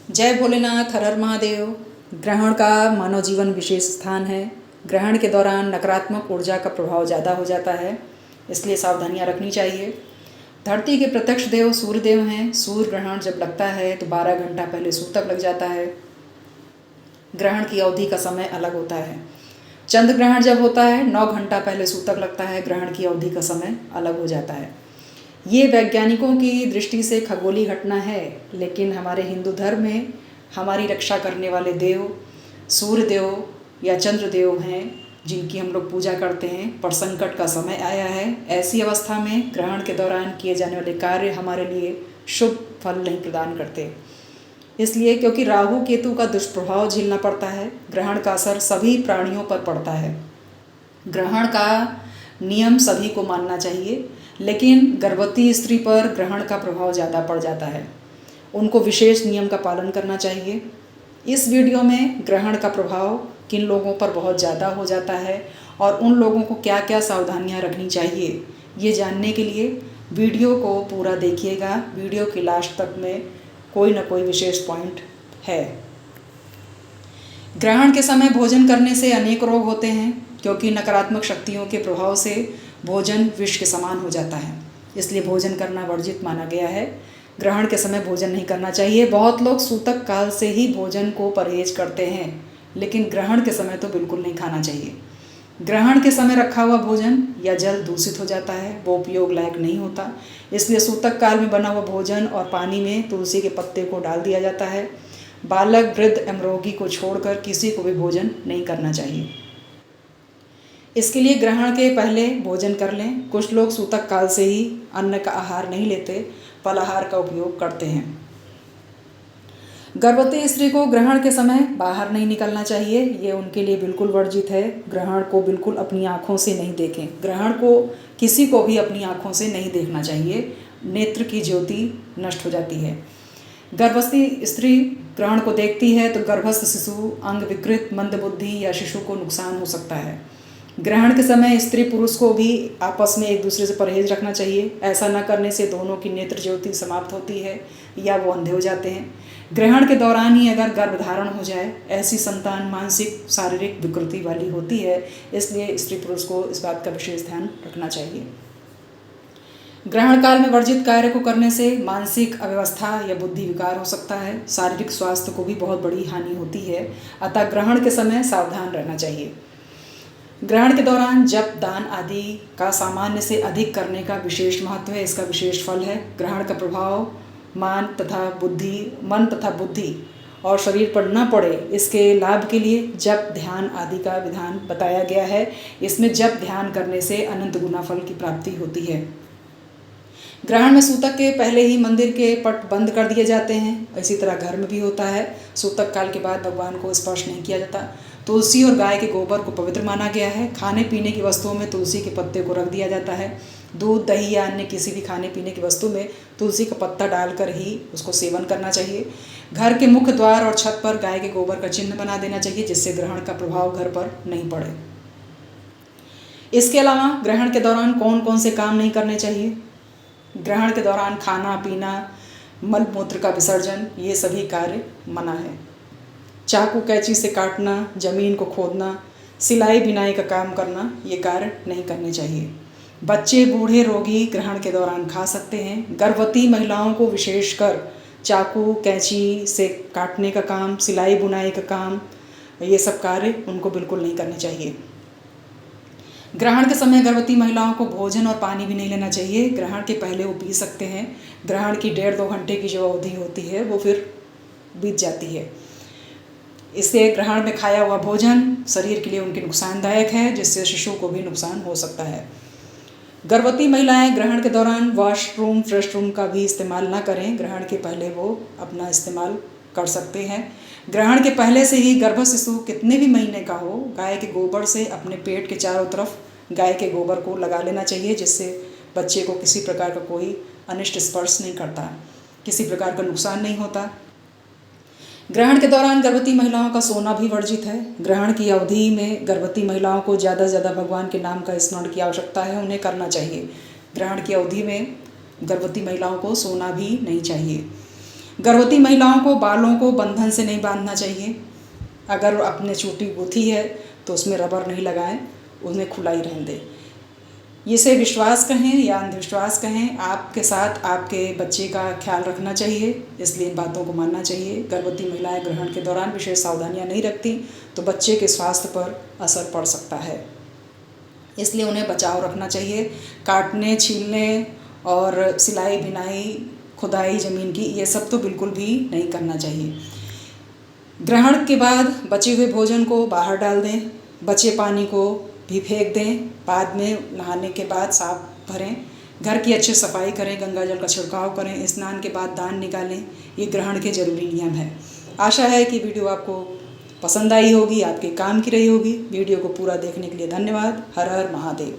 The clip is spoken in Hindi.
जय भोलेनाथ, हर हर महादेव। ग्रहण का मानव जीवन विशेष स्थान है। ग्रहण के दौरान नकारात्मक ऊर्जा का प्रभाव ज़्यादा हो जाता है, इसलिए सावधानियां रखनी चाहिए। धरती के प्रत्यक्ष देव सूर्य देव हैं। सूर्य ग्रहण जब लगता है तो 12 घंटा पहले सूतक लग जाता है। ग्रहण की अवधि का समय अलग होता है। चंद्र ग्रहण जब होता है 9 घंटा पहले सूतक लगता है। ग्रहण की अवधि का समय अलग हो जाता है। ये वैज्ञानिकों की दृष्टि से खगोलीय घटना है, लेकिन हमारे हिंदू धर्म में हमारी रक्षा करने वाले देव सूर्य देव या चंद्र देव हैं, जिनकी हम लोग पूजा करते हैं। पर संकट का समय आया है। ऐसी अवस्था में ग्रहण के दौरान किए जाने वाले कार्य हमारे लिए शुभ फल नहीं प्रदान करते, इसलिए क्योंकि राहु केतु का दुष्प्रभाव झेलना पड़ता है। ग्रहण का असर सभी प्राणियों पर पड़ता है। ग्रहण का नियम सभी को मानना चाहिए, लेकिन गर्भवती स्त्री पर ग्रहण का प्रभाव ज़्यादा पड़ जाता है। उनको विशेष नियम का पालन करना चाहिए। इस वीडियो में ग्रहण का प्रभाव किन लोगों पर बहुत ज़्यादा हो जाता है और उन लोगों को क्या क्या सावधानियां रखनी चाहिए, ये जानने के लिए वीडियो को पूरा देखिएगा। वीडियो के लास्ट तक में कोई ना कोई विशेष पॉइंट है। ग्रहण के समय भोजन करने से अनेक रोग होते हैं, क्योंकि नकारात्मक शक्तियों के प्रभाव से भोजन विष के समान हो जाता है, इसलिए भोजन करना वर्जित माना गया है। ग्रहण के समय भोजन नहीं करना चाहिए। बहुत लोग सूतक काल से ही भोजन को परहेज करते हैं, लेकिन ग्रहण के समय तो बिल्कुल नहीं खाना चाहिए। ग्रहण के समय रखा हुआ भोजन या जल दूषित हो जाता है, वो उपयोग लायक नहीं होता, इसलिए सूतक काल में बना हुआ भोजन और पानी में तुलसी के पत्ते को डाल दिया जाता है। बालक, वृद्ध एवं रोगी को छोड़कर किसी को भी भोजन नहीं करना चाहिए। इसके लिए ग्रहण के पहले भोजन कर लें। कुछ लोग सूतक काल से ही अन्न का आहार नहीं लेते, फलाहार का उपयोग करते हैं। गर्भवती स्त्री को ग्रहण के समय बाहर नहीं निकलना चाहिए, ये उनके लिए बिल्कुल वर्जित है। ग्रहण को बिल्कुल अपनी आँखों से नहीं देखें। ग्रहण को किसी को भी अपनी आँखों से नहीं देखना चाहिए, नेत्र की ज्योति नष्ट हो जाती है। गर्भवती स्त्री ग्रहण को देखती है तो गर्भस्थ शिशु, अंग विकृत, मंदबुद्धि या शिशु को नुकसान हो सकता है। ग्रहण के समय स्त्री पुरुष को भी आपस में एक दूसरे से परहेज रखना चाहिए। ऐसा न करने से दोनों की नेत्र ज्योति समाप्त होती है या वो अंधे हो जाते हैं। ग्रहण के दौरान ही अगर गर्भधारण हो जाए, ऐसी संतान मानसिक शारीरिक विकृति वाली होती है, इसलिए स्त्री पुरुष को इस बात का विशेष ध्यान रखना चाहिए। ग्रहण काल में वर्जित कार्य को करने से मानसिक अव्यवस्था या बुद्धि विकार हो सकता है। शारीरिक स्वास्थ्य को भी बहुत बड़ी हानि होती है, अतः ग्रहण के समय सावधान रहना चाहिए। ग्रहण के दौरान जप, दान आदि का सामान्य से अधिक करने का विशेष महत्व है। इसका विशेष फल है। ग्रहण का प्रभाव मन तथा बुद्धि और शरीर पर न पड़े, इसके लाभ के लिए जप, ध्यान आदि का विधान बताया गया है। इसमें जप ध्यान करने से अनंत गुना फल की प्राप्ति होती है। ग्रहण में सूतक के पहले ही मंदिर के पट बंद कर दिए जाते हैं। इसी तरह घर में भी होता है। सूतक काल के बाद भगवान को स्पर्श नहीं किया जाता। तुलसी और गाय के गोबर को पवित्र माना गया है। खाने पीने की वस्तुओं में तुलसी के पत्ते को रख दिया जाता है। दूध, दही या अन्य किसी भी खाने पीने की वस्तु में तुलसी का पत्ता डालकर ही उसको सेवन करना चाहिए। घर के मुख्य द्वार और छत पर गाय के गोबर का चिन्ह बना देना चाहिए, जिससे ग्रहण का प्रभाव घर पर नहीं पड़े। इसके अलावा ग्रहण के दौरान कौन कौन से काम नहीं करने चाहिए? ग्रहण के दौरान खाना पीना, मल मूत्र का विसर्जन, ये सभी कार्य मना है। चाकू कैंची से काटना, जमीन को खोदना, सिलाई बिनाई का काम करना, ये कार्य नहीं करने चाहिए। बच्चे, बूढ़े, रोगी ग्रहण के दौरान खा सकते हैं। गर्भवती महिलाओं को विशेषकर चाकू कैंची से काटने का काम, सिलाई बुनाई का काम, ये सब कार्य उनको बिल्कुल नहीं करने चाहिए। ग्रहण के समय गर्भवती महिलाओं को भोजन और पानी भी नहीं लेना चाहिए। ग्रहण के पहले वो पी सकते हैं। ग्रहण की 1.5-2 घंटे की जो अवधि होती है वो फिर बीत जाती है। इससे ग्रहण में खाया हुआ भोजन शरीर के लिए उनके नुकसानदायक है, जिससे शिशु को भी नुकसान हो सकता है। गर्भवती महिलाएं ग्रहण के दौरान वॉशरूम, रेस्टरूम का भी इस्तेमाल ना करें। ग्रहण के पहले वो अपना इस्तेमाल कर सकते हैं। ग्रहण के पहले से ही गर्भ शिशु कितने भी महीने का हो, गाय के गोबर से अपने पेट के चारों तरफ गाय के गोबर को लगा लेना चाहिए, जिससे बच्चे को किसी प्रकार का कोई अनिष्ट स्पर्श नहीं करता, किसी प्रकार का नुकसान नहीं होता। ग्रहण के दौरान गर्भवती महिलाओं का सोना भी वर्जित है। ग्रहण की अवधि में गर्भवती महिलाओं को ज़्यादा से ज़्यादा भगवान के नाम का स्मरण की आवश्यकता है, उन्हें करना चाहिए। ग्रहण की अवधि में गर्भवती महिलाओं को सोना भी नहीं चाहिए। गर्भवती महिलाओं को बालों को बंधन से नहीं बांधना चाहिए। अगर अपने चोटी गुथी है तो उसमें रबर नहीं लगाएं, उन्हें खुला ही रहने दें। इसे विश्वास कहें या अंधविश्वास कहें, आपके साथ आपके बच्चे का ख्याल रखना चाहिए, इसलिए इन बातों को मानना चाहिए। गर्भवती महिलाएं ग्रहण के दौरान विशेष सावधानियां नहीं रखती तो बच्चे के स्वास्थ्य पर असर पड़ सकता है, इसलिए उन्हें बचाव रखना चाहिए। काटने, छीलने और सिलाई बिनाई, खुदाई ज़मीन की, ये सब तो बिल्कुल भी नहीं करना चाहिए। ग्रहण के बाद बचे हुए भोजन को बाहर डाल दें, बचे पानी को भी फेंक दें, बाद में नहाने के बाद साफ भरें, घर की अच्छी सफाई करें, गंगा जल का छिड़काव करें, स्नान के बाद दान निकालें। ये ग्रहण के जरूरी नियम है। आशा है कि वीडियो आपको पसंद आई होगी, आपके काम की रही होगी। वीडियो को पूरा देखने के लिए धन्यवाद। हर हर महादेव।